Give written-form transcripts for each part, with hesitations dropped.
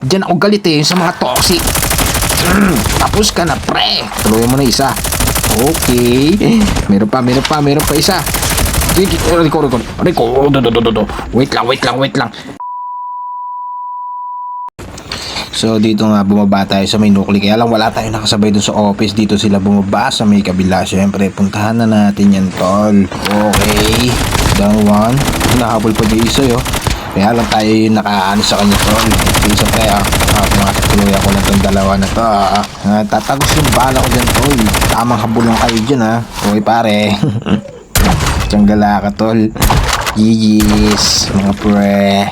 Diyan ako galit eh, sa mga toxic. Tapos ka na, pre. Tuloy mo na isa. Okay. Meron pa isa. Rico. Wait lang. So dito nga bumaba tayo sa may nukli. Kaya lang wala tayong nakasabay dun sa office. Dito sila bumaba sa may kabila. Siyempre puntahan na natin yan, tol. Okay. Down one. Nahabol pa yung isa yo. Kaya lang tayo yung nakaano sa kanya, tol. Isa pre mga tuloy ako na itong dalawa na to. Tatagos yung bala ko dyan, tol. Tamang habulong kayo dyan Okay pare. Tiyang-gala ka, tol. GG's mga pre.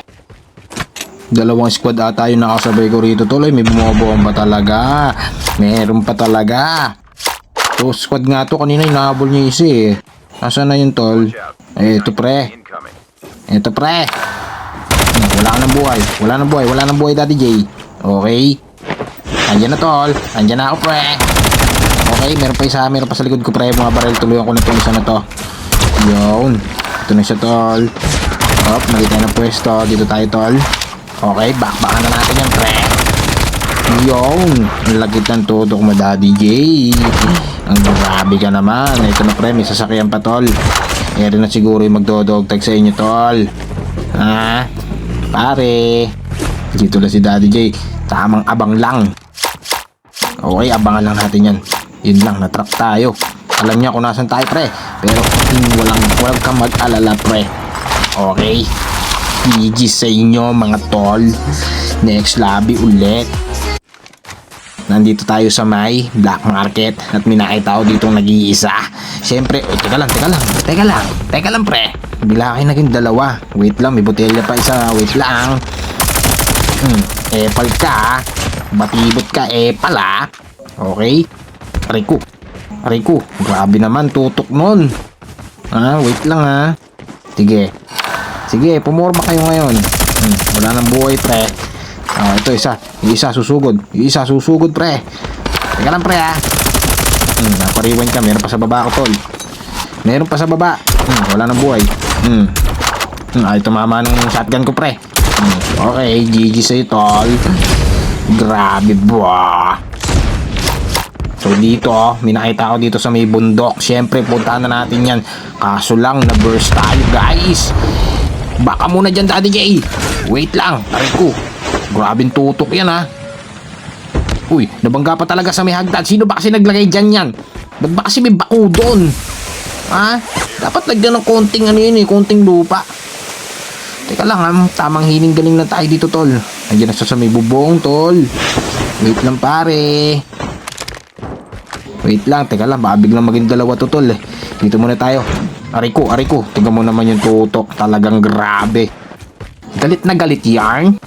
Dalawang squad ata yung nakasabay ko rito, tol. May bumabomba talaga. Meron pa talaga. So squad nga to, kanina yung nahabol niya isa eh. Nasaan na yun, tol? Ito pre. Wala nang buhay, Daddy J. Okay. Andyan na, tol. Andyan na ako, pre. Okay, meron pa sa likod ko, pre. Mga baril, tuluyan ko na itong isa na to. Yun. Ito na siya, tol. Mali tayo ng pwesto. Dito tayo, tol. Okay, bakbakan na natin yan, pre. Yun. Ang lagit ng tutok mo, Daddy J. Ang grabe ka naman. Ito na, pre. May sasakyan pa, tol. Meron na siguro yung magdodogtag sa inyo, tol. Pare. Dito na si Daddy J. Tamang abang lang. Okay, abangan lang natin yan. Yun lang, natrap tayo. Alam niya kung nasan tayo, pre. Pero walang kang mag-alala, pre. Okay. GG sa inyo, mga tol. Next lobby ulit. Nandito tayo sa may black market. At may nakita ko ditong nag-iisa. Siyempre, teka lang, pre. Bila kayo naging dalawa. Wait lang, may botelya pa isa. Wait lang. Epal ka. Batibot ka, epal Okay. Ariku. Grabe naman, tutok nun. Wait lang Sige, pumorma kayo ngayon. Wala nang buhay, pre. Ito isa. Yung isa susugod, pre. Teka lang, pre, napariwan ka. Meron pa sa baba ko, tol. Wala nang buhay. Ay, tumama ng shotgun ko, pre. Okay, GG sa'yo, tol. Grabe, ba. So dito, may nakita ko dito sa may bundok. Siyempre, puntahan na natin yan. Kaso lang, na-burst tayo, guys. Baka muna dyan, Daddy J. Wait lang, Ariku. Grabing tutok yan, Uy, nabangga pa talaga sa may hagdan. Sino ba kasi naglagay dyan yan? Ba't ba kasi may bako doon? Dapat lagyan ng konting lupa. Teka lang, tamang hiling galing na tayo dito, tol. Nandiyan na sa may bubong, tol. Wait lang, pare. Wait lang, teka lang, baka biglang maging dalawa to, tol. Dito muna tayo. Ariku. Tingnan mo naman yung tutok. Talagang grabe. Galit na galit, yarn.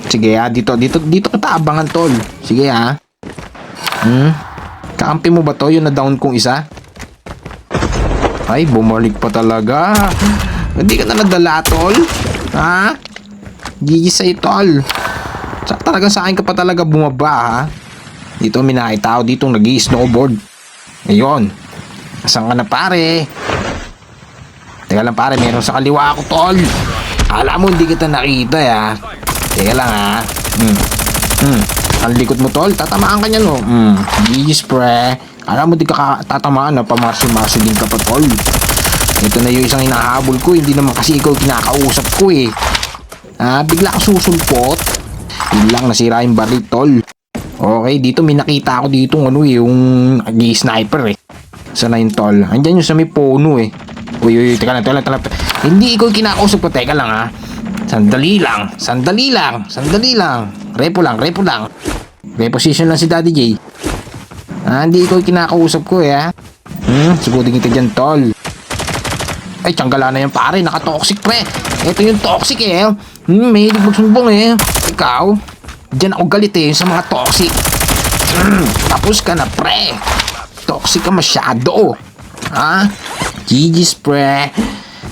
Sige, dito kita abangan, tol. Sige, Kaampi mo ba to? Yung na-down kong isa? Ay, bumalik pa talaga. Hindi ka na nadala, tol. GG sa'yo, tol. Talagang sa akin ka pa talaga bumaba, Dito, minakita ako ditong nag-i-snowboard. Ayun. Asan ka na, pare? Teka lang, pare. Meron sa kaliwa ako, tol. Alam mo, hindi kita nakita, Teka lang, Ang likod mo, tol. Tatamaan ka niya, no? GG's, pre. Alam mo, di ka tatamaan, pamarsi-marsi din ka pa, tol. Ito na yung isang hinahabol ko. Hindi naman kasi ikaw kinakausap ko, bigla ka susulpot. Yun lang, nasira yung baril, tol. Okay, dito may nakita ako dito yung nag-sniper, Saan na yung tol? Andyan yung sa may puno, Uy, teka lang. Hindi ikaw kinakausap ko. Teka lang, Sandali lang. Repo lang. Reposition lang si Daddy J. Hindi ikaw kinakausap ko, Sugutin kita dyan, tol. Ay, tiyang-gala na yan, pare. Naka-toxic, pre. Ito yung toxic, may hilig magsumbong, Ikaw, dyan ako galit, sa mga toxic. Tapos ka na, pre. Toxic ka masyado, GG's, pre.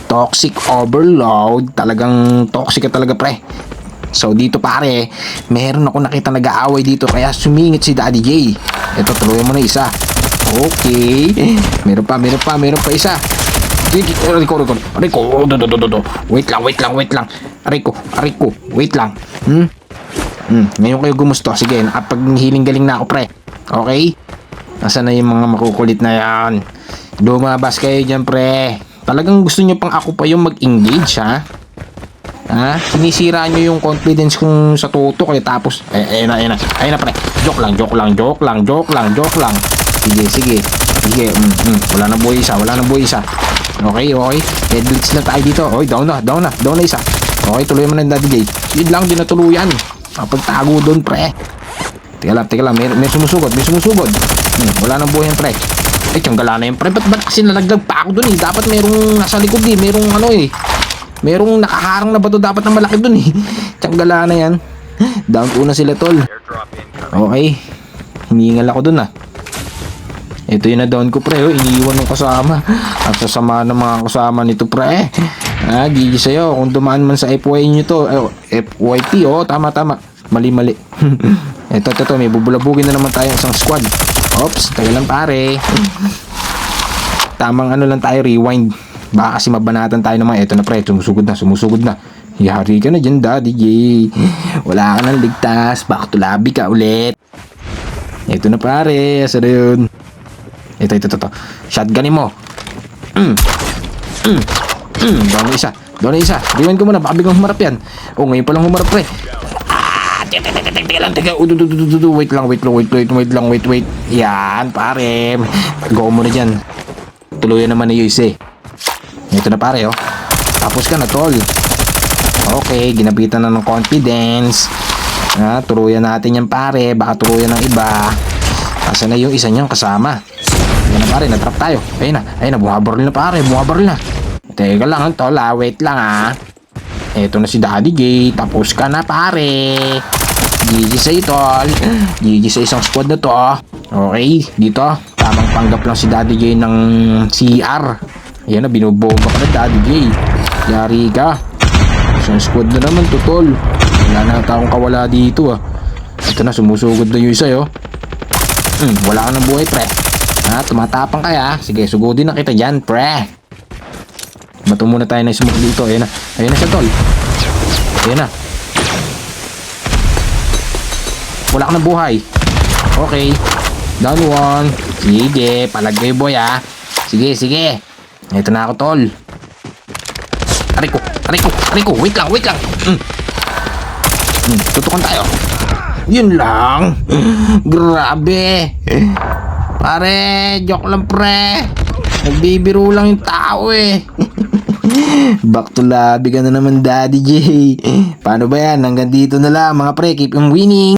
Toxic overload. Talagang toxic ka talaga, pre. So dito, pare, meron ako nakita nag-aaway dito, kaya sumingit si Daddy J. Ito, tuloy mo na isa. Okay. Meron pa isa. Rico. Wait lang. Rico, wait lang. Ngayon kayo gumusto. Sige, nakapaghiling galing na ako, pre. Okay? Nasaan na yung mga makukulit na yan? Lumabas kayo dyan, pre. Talagang gusto nyo pang ako pa yung mag-engage, ha? Ha? Sinisira nyo yung confidence kong sa tuto kayo tapos ayun na pre. Joke lang. Sige. Wala na buhay isa. Okay. Dead glitch na tayo dito. Oy, down na isa. Okay, tuloy mo na yung Daddy J. Yun lang, di natuluyan. Kapagtago doon, pre. Teka lang, may sumusugod. Wala nang buhay yan, pre. Ay, tiyang gala na yun, pre. Ba't kasi nalaglag pa ako doon eh? Dapat merong nasa likod eh. Merong nakaharang na bato dapat ng malaki dun eh. Tiyang na yan. Down 2 na sila, tol. Okay. Hiningal ako dun ah. Ito yung na-down ko, pre. Iniiwan ng kasama. Ang sasama ng mga kasama nito, pre. Gigi sa'yo. Kung dumaan man sa FY nyo to. FYP, tama. Mali. Ito. May bubulabugin na naman tayo isang squad. Oops, tayo lang, pare. Tamang lang tayo, rewind. Baka kasi mabanatan tayo naman. Eto na, pre, sumusugod na. Yari ka na dyan, Daddy J. Wala ka nang ligtas. Back to lobby ka ulit. Eto na, pare. Asa na yun? Ito. Shotgunin mo. Down na isa. Rewind ko muna. Baka biglang humarap yan. Ngayon palang humarap, pre. Teka. Wait. Yan, pare. Go mo na dyan. Tuluyan naman na yung isa eh. Ito na, pare, Tapos ka na, tol. Okay, ginapitan na ng confidence. Turuyan natin yan, pare. Baka turuyan ng iba. Asa na yung isa niyang kasama? Yan na, pare, natrap tayo. Ayun na, bumabaril na, pare. Teka lang, tol, wait lang, Ito na si Daddy J. Tapos ka na, pare. GG sa'yo, tol. GG sa isang squad na to, Okay, dito. Tamang panggap lang si Daddy J ng CR. Ayan na, binubomba ka na, Daddy J. Yari ka. Isang squad na naman, tol. Wala na akong kawala dito, Ito na, sumusugod na yung isa, wala ka ng buhay, pre. Tumatapang kaya. Sige, sugudin na kita dyan, pre. Bato muna tayo na smoke dito. Ayan na siya, tol. Ayan na. Wala ka ng buhay. Okay. Down 1. Sige, palagay, boy, Sige. Ito na ako, tol. Aray ko. Wait lang. Tutukan tayo. Yun lang. Grabe. Pare, joke lang, pre. Nagbibiro lang yung tao eh. Back to lobby ka na naman, Daddy J. Paano ba yan? Hanggang dito na lang, mga pre. Keep on winning.